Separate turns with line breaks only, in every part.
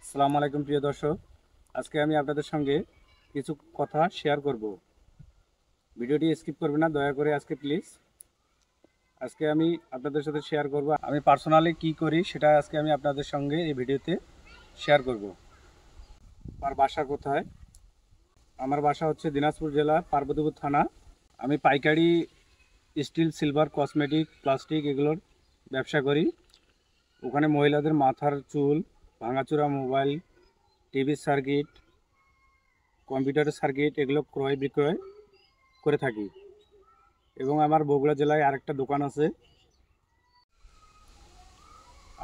আসসালামু আলাইকুম প্রিয় দর্শক। আজকে আমি আপনাদের সঙ্গে কিছু কথা শেয়ার করব। ভিডিওটি স্কিপ করবেন না দয়া করে আজকে প্লিজ। আজকে আমি আপনাদের সাথে শেয়ার করব আমি পার্সোনালি কি করি, সেটা আজকে আমি আপনাদের সঙ্গে এই ভিডিওতে শেয়ার করব। আমার বাসা কোথায়? আমার বাসা হচ্ছে দিনাজপুর জেলার পার্বতীপুর থানা। আমি পাইকারি স্টিল, সিলভার, কসমেটিক, প্লাস্টিক এগুলোর ব্যবসা করি। ওখানে মহিলাদের মাথার চুল, ভাঙাচোরা মোবাইল, টিভি সার্কিট, কম্পিউটারের সার্কিট এগুলো ক্রয় বিক্রয় করে থাকি। এবং আমার বগুড়া জেলায় আরেকটা দোকান আছে।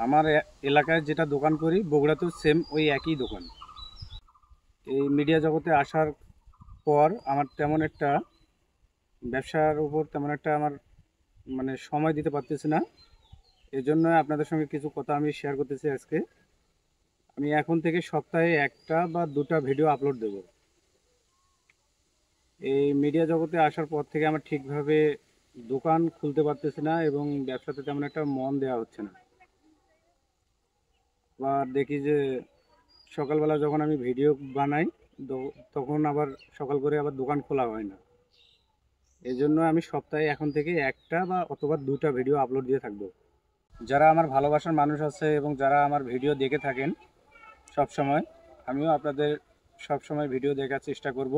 আমার এলাকায় যেটা দোকান করি বগুড়াতেও সেম ওই একই দোকান। এই মিডিয়া জগতে আসার পর আমার তেমন একটা ব্যবসার উপর তেমন একটা আমার সময় দিতে পারতেছি না। এই জন্য আপনাদের সঙ্গে কিছু কথা আমি শেয়ার করতেছি আজকে। আমি এখন থেকে সপ্তাহে একটা বা দুটা ভিডিও আপলোড দেব। এই মিডিয়া জগতে আসার পর থেকে আমার ঠিকভাবে দোকান খুলতে পারতেছি না এবং ব্যবসাতে তেমন একটা মন দেওয়া হচ্ছে না। বা দেখি যে সকালবেলা যখন আমি ভিডিও বানাই তখন আবার সকাল করে আবার দোকান খোলা হয় না। এই জন্য আমি সপ্তাহে এখন থেকে একটা বা অথবা দুটা ভিডিও আপলোড দিয়ে থাকবো। যারা আমার ভালোবাসার মানুষ আছে এবং যারা আমার ভিডিও দেখে থাকেন সব সময়, আমিও আপনাদের সব সময় ভিডিও দেখার চেষ্টা করব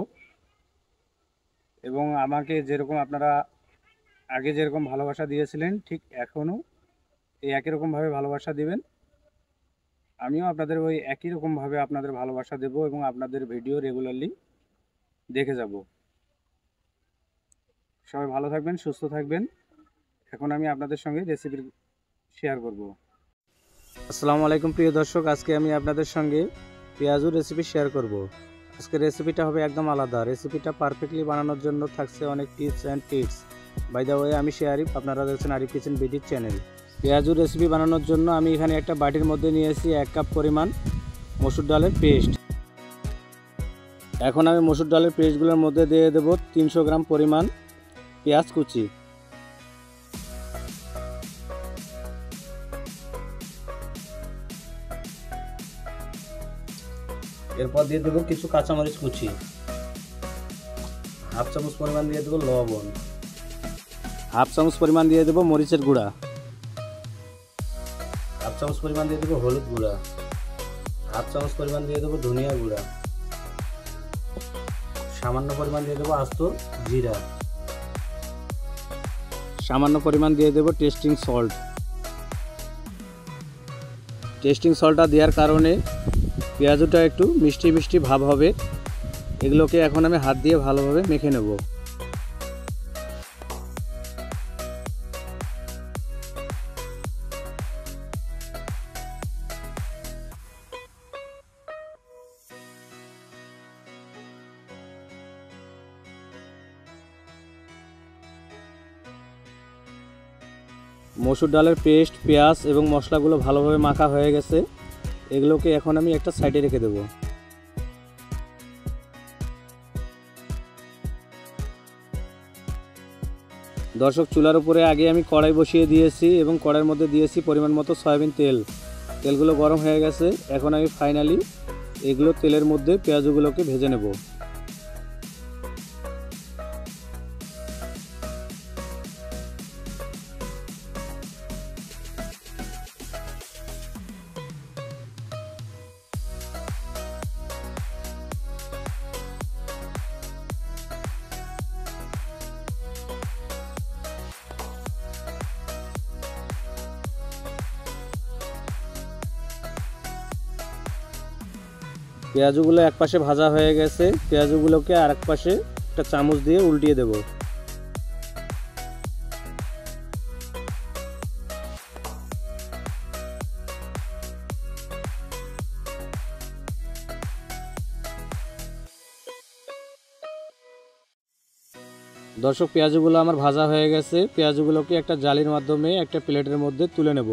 এবং আমাকে যেরকম আপনারা আগে যেরকম ভালোবাসা দিয়েছিলেন ঠিক এখনও এই একই রকমভাবে ভালোবাসা দিবেন। আমিও আপনাদের ওই একই রকমভাবে আপনাদের ভালোবাসা দেব এবং আপনাদের ভিডিও রেগুলারলি দেখে যাব। সবাই ভালো থাকবেন, সুস্থ থাকবেন। এখন আমি আপনাদের সঙ্গে রেসিপি শেয়ার করব। আসসালামু আলাইকুম প্রিয় দর্শক, আজকে আমি আপনাদের সঙ্গে পেঁয়াজুর রেসিপি শেয়ার করব। আজকে রেসিপিটা হবে একদম আলাদা। রেসিপিটা পারফেক্টলি বানানোর জন্য থাকছে অনেক tips and tricks. By the way, আমি আরিফ, আপনারা দেখছেন আরিফ কিচেন বিডি চ্যানেল। পেঁয়াজুর রেসিপি বানানোর জন্য আমি এখানে একটা বাটির মধ্যে নিয়েছি 1 কাপ পরিমাণ মসুর ডালের পেস্ট। এখন আমি মসুর ডালের পেস্টগুলোর মধ্যে দিয়ে দেব 300 গ্রাম পরিমাণ পেঁয়াজ কুচি। এরপর দিয়ে দেবো কিছু কাঁচামরিচ কুচি, হাফ চামচ পরিমাণ দিয়ে দেবো লবণ, হাফ চামচ পরিমাণ দিয়ে দেবো মরিচের গুঁড়া, হাফ চামচ পরিমাণ দিয়ে দেবো হলুদ গুঁড়া, হাফ চামচ পরিমাণ দিয়ে দেবো ধনিয়া গুঁড়া, সামান্য পরিমাণ দিয়ে দেবো আস্ত জিরা, সামান্য পরিমাণ দিয়ে দেবো টেস্টিং সল্ট। টেস্টিং সল্টটা দেওয়ার কারণে পেঁয়াজটা একটু মিষ্টি মিষ্টি ভাব হবে। এগুলোকে এখন আমি হাত দিয়ে ভালোভাবে মেখে নেব। মসুর ডালের পেস্ট, পেঁয়াজ এবং মশলাগুলো ভালোভাবে মাখা হয়ে গেছে। এগুলোকে এখন আমি একটা সাইডে রেখে দেব। দর্শক, চুলার উপরে আগে আমি কড়াই বসিয়ে দিয়েছি এবং কড়াইয়ের মধ্যে দিয়েছি পরিমাণ মতো সয়াবিন তেল। তেলগুলো গরম হয়ে গেছে। এখন আমি ফাইনালি এগুলো তেলের মধ্যে পেঁয়াজগুলোকে ভেজে নেব। পেঁয়াজগুলো এক পাশে ভাজা হয়ে গেছে। পেঁয়াজগুলোকে আরেক পাশে একটা চামচ দিয়ে উল্টিয়ে দেব। দর্শক, পেঁয়াজগুলো আমার ভাজা হয়ে গেছে। পেঁয়াজগুলোকে একটা জালির মাধ্যমে একটা প্লেটের মধ্যে তুলে নেব।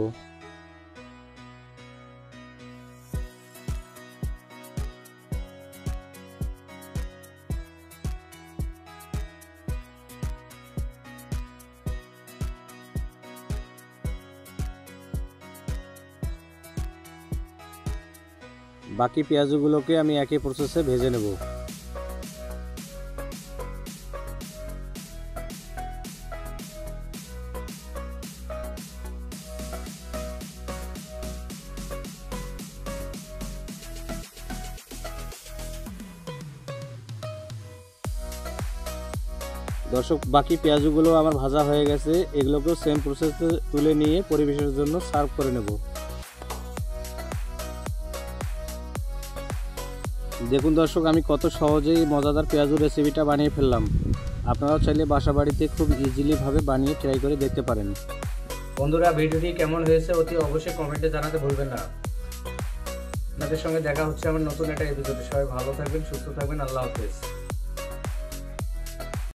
বাকি পেঁয়াজগুলোকে আমি একই প্রসেসে ভেজে নেব। দর্শক, বাকি পেঁয়াজগুলো আমার ভাজা হয়ে গেছে, এগুলোকেও সেম প্রসেসে তুলে নিয়ে পরিবেশের জন্য সার্ভ করে নেব। দেখুন দর্শক, আমি কত সহজেই মজাদার পেঁয়াজু রেসিপিটা বানিয়ে ফেললাম। আপনারাও চাইলে বাসা বাড়িতে খুব ইজিলি ভাবে বানিয়ে ট্রাই করে দেখতে পারেন। বন্ধুরা, ভিডিওটি কেমন হয়েছে অতি অবশ্যই কমেন্টে জানাতে ভুলবেন না। আপনাদের সঙ্গে দেখা হচ্ছে আমার নতুন একটা এপিসোডে। সবাই ভালো থাকবেন, সুস্থ থাকবেন। আল্লাহ হাফেজ।